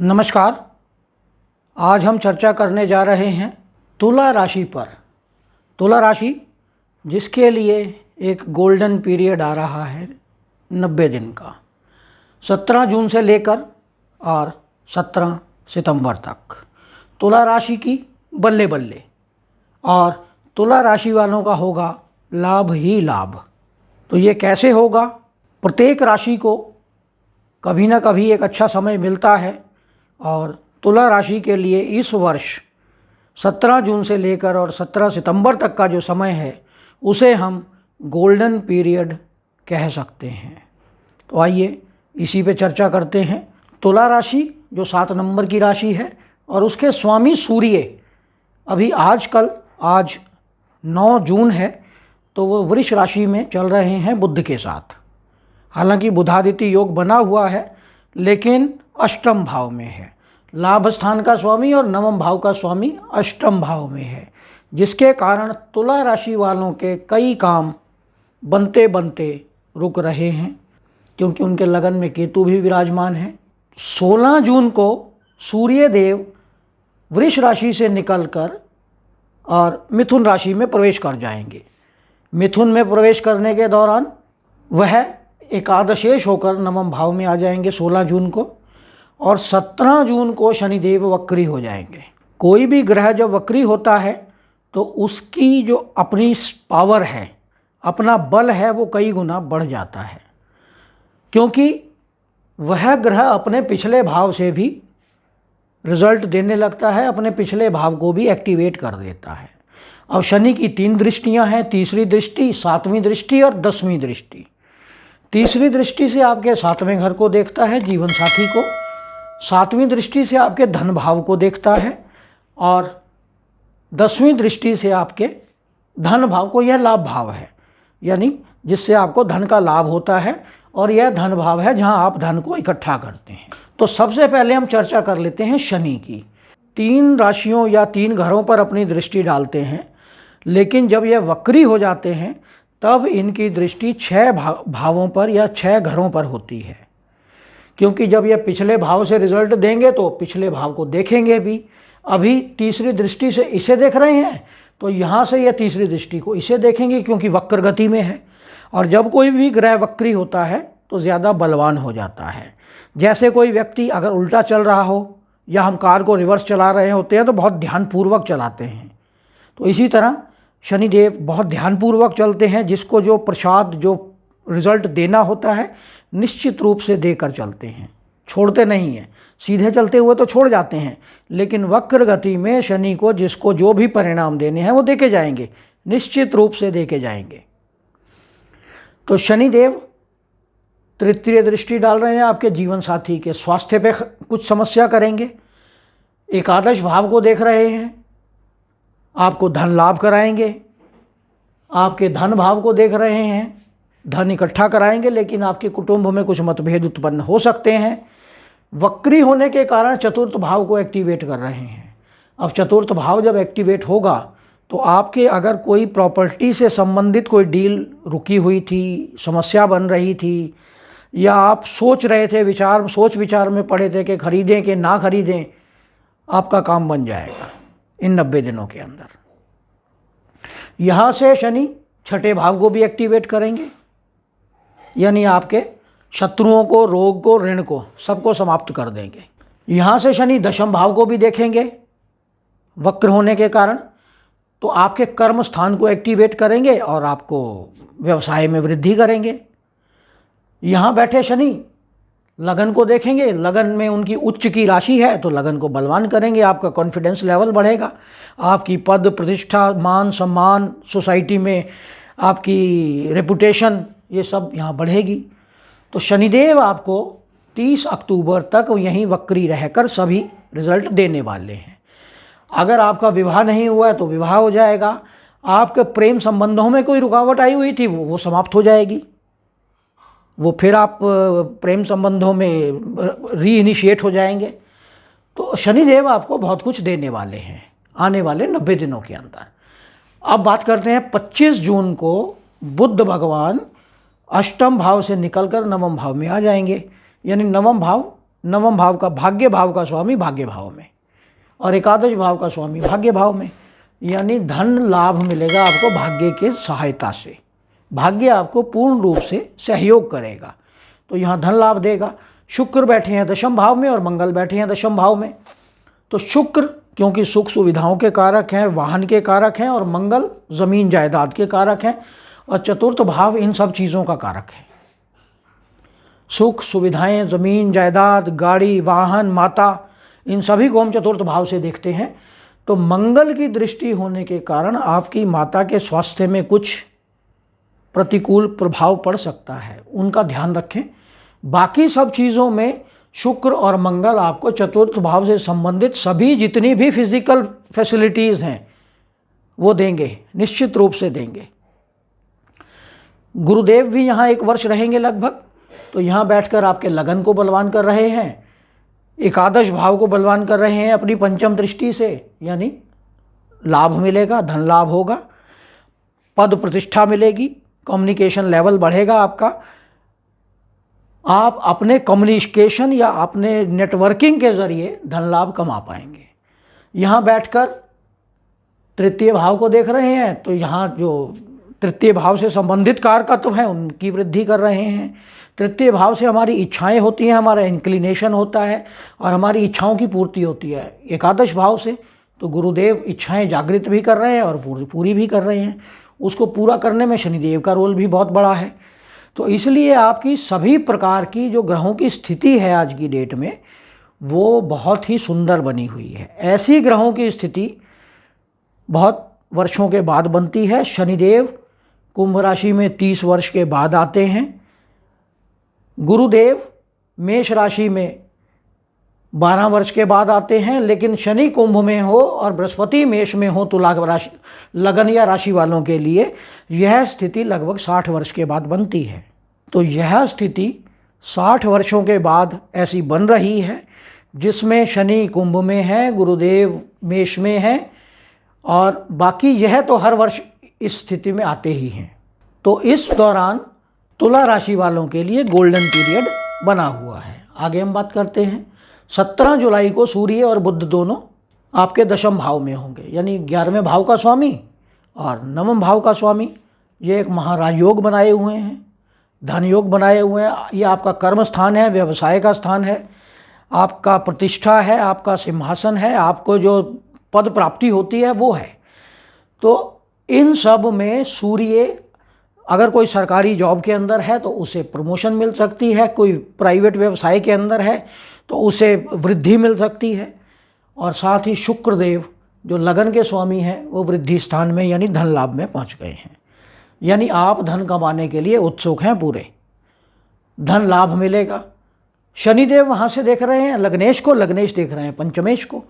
नमस्कार। आज हम चर्चा करने जा रहे हैं तुला राशि पर। तुला राशि जिसके लिए एक गोल्डन पीरियड आ रहा है 90 दिन का, 17 जून से लेकर और 17 सितंबर तक। तुला राशि की बल्ले बल्ले, और तुला राशि वालों का होगा लाभ ही लाभ। तो ये कैसे होगा? प्रत्येक राशि को कभी ना कभी एक अच्छा समय मिलता है, और तुला राशि के लिए इस वर्ष 17 जून से लेकर और 17 सितंबर तक का जो समय है उसे हम गोल्डन पीरियड कह सकते हैं। तो आइए इसी पे चर्चा करते हैं। तुला राशि जो 7 नंबर की राशि है और उसके स्वामी सूर्य अभी आज 9 जून है तो वो वृष राशि में चल रहे हैं बुध के साथ। हालांकि बुधादित्य योग बना हुआ है लेकिन अष्टम भाव में है। लाभ स्थान का स्वामी और नवम भाव का स्वामी अष्टम भाव में है, जिसके कारण तुला राशि वालों के कई काम बनते बनते रुक रहे हैं, क्योंकि उनके लगन में केतु भी विराजमान है। 16 जून को सूर्य देव वृष राशि से निकलकर और मिथुन राशि में प्रवेश कर जाएंगे। मिथुन में प्रवेश करने के दौरान वह एकादशेश होकर नवम भाव में आ जाएंगे 16 जून को, और 17 जून को शनिदेव वक्री हो जाएंगे। कोई भी ग्रह जब वक्री होता है तो उसकी जो अपनी पावर है, अपना बल है, वो कई गुना बढ़ जाता है, क्योंकि वह ग्रह अपने पिछले भाव से भी रिजल्ट देने लगता है, अपने पिछले भाव को भी एक्टिवेट कर देता है। अब शनि की 3 दृष्टियां हैं, तीसरी दृष्टि, 7वीं दृष्टि और 10वीं दृष्टि। तीसरी दृष्टि से आपके 7वें घर को देखता है, जीवन साथी को। 7वीं दृष्टि से आपके धन भाव को देखता है, और 10वीं दृष्टि से आपके धन भाव को। यह लाभ भाव है, यानी जिससे आपको धन का लाभ होता है, और यह धन भाव है जहां आप धन को इकट्ठा करते हैं। तो सबसे पहले हम चर्चा कर लेते हैं शनि की। 3 राशियों या 3 घरों पर अपनी दृष्टि डालते हैं, लेकिन जब यह वक्री हो जाते हैं तब इनकी दृष्टि 6 भावों पर या 6 घरों पर होती है, क्योंकि जब यह पिछले भाव से रिजल्ट देंगे तो पिछले भाव को देखेंगे भी। अभी तीसरी दृष्टि से इसे देख रहे हैं तो यहाँ से यह तीसरी दृष्टि को इसे देखेंगे, क्योंकि वक्र गति में है। और जब कोई भी ग्रह वक्री होता है तो ज़्यादा बलवान हो जाता है। जैसे कोई व्यक्ति अगर उल्टा चल रहा हो, या हम कार को रिवर्स चला रहे होते हैं तो बहुत ध्यानपूर्वक चलाते हैं, तो इसी तरह शनिदेव बहुत ध्यानपूर्वक चलते हैं। जिसको जो प्रसाद, जो रिजल्ट देना होता है, निश्चित रूप से देकर चलते हैं, छोड़ते नहीं हैं। सीधे चलते हुए तो छोड़ जाते हैं, लेकिन वक्र गति में शनि को जिसको जो भी परिणाम देने हैं वो देके जाएंगे, निश्चित रूप से देके जाएंगे। तो शनिदेव तृतीय दृष्टि डाल रहे हैं आपके जीवन साथी के स्वास्थ्य पे कुछ समस्या करेंगे। एकादश भाव को देख रहे हैं, आपको धन लाभ कराएंगे। आपके धन भाव को देख रहे हैं, धन इकट्ठा कराएंगे, लेकिन आपके कुटुंब में कुछ मतभेद उत्पन्न हो सकते हैं। वक्री होने के कारण चतुर्थ भाव को एक्टिवेट कर रहे हैं। अब चतुर्थ भाव जब एक्टिवेट होगा तो आपके अगर कोई प्रॉपर्टी से संबंधित कोई डील रुकी हुई थी, समस्या बन रही थी, या आप सोच रहे थे, सोच विचार में पड़े थे कि खरीदें कि ना खरीदें, आपका काम बन जाएगा इन 90 दिनों के अंदर। यहाँ से शनि 6ठे भाव को भी एक्टिवेट करेंगे, यानी आपके शत्रुओं को, रोग को, ऋण को, सबको समाप्त कर देंगे। यहाँ से शनि 10म भाव को भी देखेंगे वक्र होने के कारण, तो आपके कर्म स्थान को एक्टिवेट करेंगे और आपको व्यवसाय में वृद्धि करेंगे। यहाँ बैठे शनि लगन को देखेंगे, लगन में उनकी उच्च की राशि है तो लगन को बलवान करेंगे, आपका कॉन्फिडेंस लेवल बढ़ेगा, आपकी पद प्रतिष्ठा, मान सम्मान, सोसाइटी में आपकी रेपुटेशन, ये सब यहाँ बढ़ेगी। तो शनिदेव आपको 30 अक्टूबर तक यहीं वक्री रहकर सभी रिजल्ट देने वाले हैं। अगर आपका विवाह नहीं हुआ है तो विवाह हो जाएगा। आपके प्रेम संबंधों में कोई रुकावट आई हुई थी वो समाप्त हो जाएगी, वो फिर आप प्रेम संबंधों में रीइनिशिएट हो जाएंगे। तो शनिदेव आपको बहुत कुछ देने वाले हैं आने वाले 90 दिनों के अंदर। अब बात करते हैं 25 जून को बुध भगवान अष्टम भाव से निकलकर नवम भाव में आ जाएंगे, यानी नवम भाव नवम भाव का भाग्य भाव का स्वामी भाग्य भाव में और एकादश भाव का स्वामी भाग्य भाव में, यानी धन लाभ मिलेगा आपको भाग्य के सहायता से। भाग्य आपको पूर्ण रूप से सहयोग करेगा, तो यहाँ धन लाभ देगा। शुक्र बैठे हैं दशम भाव में और मंगल बैठे हैं दशम भाव में। तो शुक्र क्योंकि सुख सुविधाओं के कारक हैं, वाहन के कारक हैं, और मंगल ज़मीन जायदाद के कारक हैं, और चतुर्थ भाव इन सब चीज़ों का कारक है। सुख सुविधाएं, ज़मीन जायदाद, गाड़ी, वाहन, माता, इन सभी को हम चतुर्थ भाव से देखते हैं। तो मंगल की दृष्टि होने के कारण आपकी माता के स्वास्थ्य में कुछ प्रतिकूल प्रभाव पड़ सकता है, उनका ध्यान रखें। बाकी सब चीज़ों में शुक्र और मंगल आपको चतुर्थ भाव से संबंधित सभी जितनी भी फिजिकल फैसिलिटीज़ हैं वो देंगे, निश्चित रूप से देंगे। गुरुदेव भी यहाँ 1 वर्ष रहेंगे लगभग, तो यहाँ बैठकर आपके लगन को बलवान कर रहे हैं, एकादश भाव को बलवान कर रहे हैं अपनी पंचम दृष्टि से, यानी लाभ मिलेगा, धन लाभ होगा, पद प्रतिष्ठा मिलेगी, कम्युनिकेशन लेवल बढ़ेगा आपका, आप अपने कम्युनिकेशन या अपने नेटवर्किंग के ज़रिए धन लाभ कमा पाएंगे। यहाँ बैठकर तृतीय भाव को देख रहे हैं, तो यहाँ जो तृतीय भाव से संबंधित कारकत्व हैं उनकी वृद्धि कर रहे हैं। तृतीय भाव से हमारी इच्छाएं होती हैं, हमारा इंक्लिनेशन होता है और हमारी इच्छाओं की पूर्ति होती है। एकादश भाव से तो गुरुदेव इच्छाएं जागृत भी कर रहे हैं और पूरी भी कर रहे हैं। उसको पूरा करने में शनिदेव का रोल भी बहुत बड़ा है। तो इसलिए आपकी सभी प्रकार की जो ग्रहों की स्थिति है आज की डेट में वो बहुत ही सुंदर बनी हुई है। ऐसी ग्रहों की स्थिति बहुत वर्षों के बाद बनती है। शनिदेव कुंभ राशि में 30 वर्ष के बाद आते हैं, गुरुदेव मेष राशि में 12 वर्ष के बाद आते हैं, लेकिन शनि कुंभ में हो और बृहस्पति मेष में हो तुला राशि लगन या राशि वालों के लिए यह स्थिति लगभग 60 वर्ष के बाद बनती है। तो यह स्थिति 60 वर्षों के बाद ऐसी बन रही है जिसमें शनि कुंभ में है, गुरुदेव मेष में है, और बाकी यह तो हर वर्ष इस स्थिति में आते ही हैं। तो इस दौरान तुला राशि वालों के लिए गोल्डन पीरियड बना हुआ है। आगे हम बात करते हैं। 17 जुलाई को सूर्य और बुध दोनों आपके दशम भाव में होंगे, यानी 11वें भाव का स्वामी और 9वें भाव का स्वामी। ये एक महाराज योग बनाए हुए हैं, धन योग बनाए हुए हैं। ये आपका कर्म स्थान है, व्यवसाय का स्थान है, आपका प्रतिष्ठा है, आपका सिंहासन है, आपको जो पद प्राप्ति होती है वो है। तो इन सब में सूर्य, अगर कोई सरकारी जॉब के अंदर है तो उसे प्रमोशन मिल सकती है, कोई प्राइवेट व्यवसाय के अंदर है तो उसे वृद्धि मिल सकती है, और साथ ही शुक्रदेव जो लगन के स्वामी हैं वो वृद्धि स्थान में यानी धन लाभ में पहुंच गए हैं। यानी आप धन कमाने के लिए उत्सुक हैं, पूरे धन लाभ मिलेगा। शनिदेव वहाँ से देख रहे हैं लग्नेश को, लग्नेश देख रहे हैं पंचमेश को।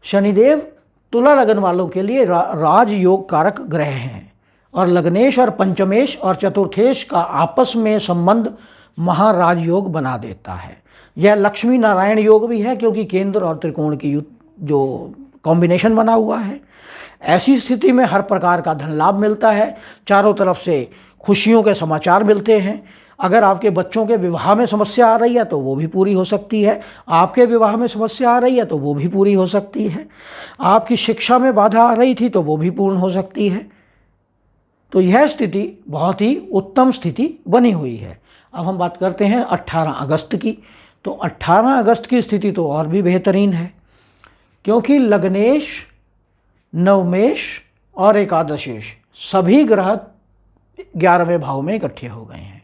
शनिदेव तुला लगन वालों के लिए राजयोग कारक ग्रह हैं, और लग्नेश और पंचमेश और चतुर्थेश का आपस में संबंध महाराज योग बना देता है। यह लक्ष्मी नारायण योग भी है क्योंकि केंद्र और त्रिकोण की जो कॉम्बिनेशन बना हुआ है। ऐसी स्थिति में हर प्रकार का धन लाभ मिलता है, चारों तरफ से खुशियों के समाचार मिलते हैं। अगर आपके बच्चों के विवाह में समस्या आ रही है तो वो भी पूरी हो सकती है, आपके विवाह में समस्या आ रही है तो वो भी पूरी हो सकती है, आपकी शिक्षा में बाधा आ रही थी तो वो भी पूर्ण हो सकती है। तो यह स्थिति बहुत ही उत्तम स्थिति बनी हुई है। अब हम बात करते हैं 18 अगस्त की। तो 18 अगस्त की स्थिति तो और भी बेहतरीन है, क्योंकि लग्नेश, नवमेश और एकादशेश सभी ग्रह 11वें भाव में इकट्ठे हो गए हैं,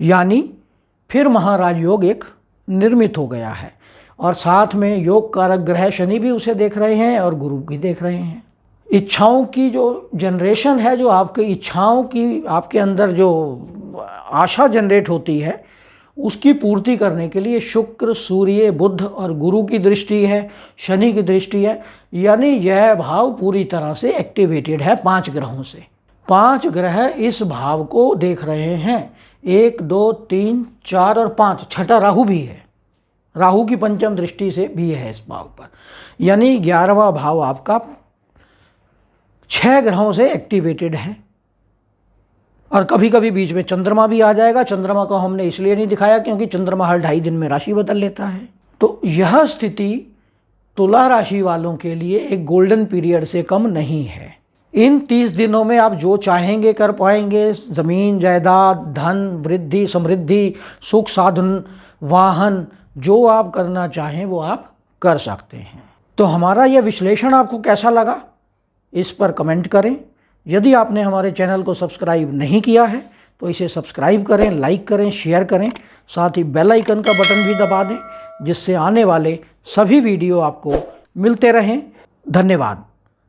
यानी फिर महाराज योग एक निर्मित हो गया है। और साथ में योग कारक ग्रह शनि भी उसे देख रहे हैं और गुरु भी देख रहे हैं। इच्छाओं की जो जनरेशन है, जो आपकी इच्छाओं की आपके अंदर जो आशा जनरेट होती है उसकी पूर्ति करने के लिए शुक्र, सूर्य, बुध और गुरु की दृष्टि है, शनि की दृष्टि है, यानी यह भाव पूरी तरह से एक्टिवेटेड है 5 ग्रहों से। 5 ग्रह इस भाव को देख रहे हैं, 1, 2, 3, 4 और 5। छठा राहु भी है, राहु की पंचम दृष्टि से भी है इस भाव पर, यानी 11वां भाव आपका 6 ग्रहों से एक्टिवेटेड है। और कभी कभी बीच में चंद्रमा भी आ जाएगा। चंद्रमा को हमने इसलिए नहीं दिखाया क्योंकि चंद्रमा हर 2.5 दिन में राशि बदल लेता है। तो यह स्थिति तुला राशि वालों के लिए एक गोल्डन पीरियड से कम नहीं है। इन 30 दिनों में आप जो चाहेंगे कर पाएंगे। ज़मीन, जायदाद, धन, वृद्धि, समृद्धि, सुख साधन, वाहन, जो आप करना चाहें वो आप कर सकते हैं। तो हमारा यह विश्लेषण आपको कैसा लगा, इस पर कमेंट करें। यदि आपने हमारे चैनल को सब्सक्राइब नहीं किया है तो इसे सब्सक्राइब करें, लाइक करें, शेयर करें, साथ ही बेल आइकन का बटन भी दबा दें, जिससे आने वाले सभी वीडियो आपको मिलते रहें। धन्यवाद।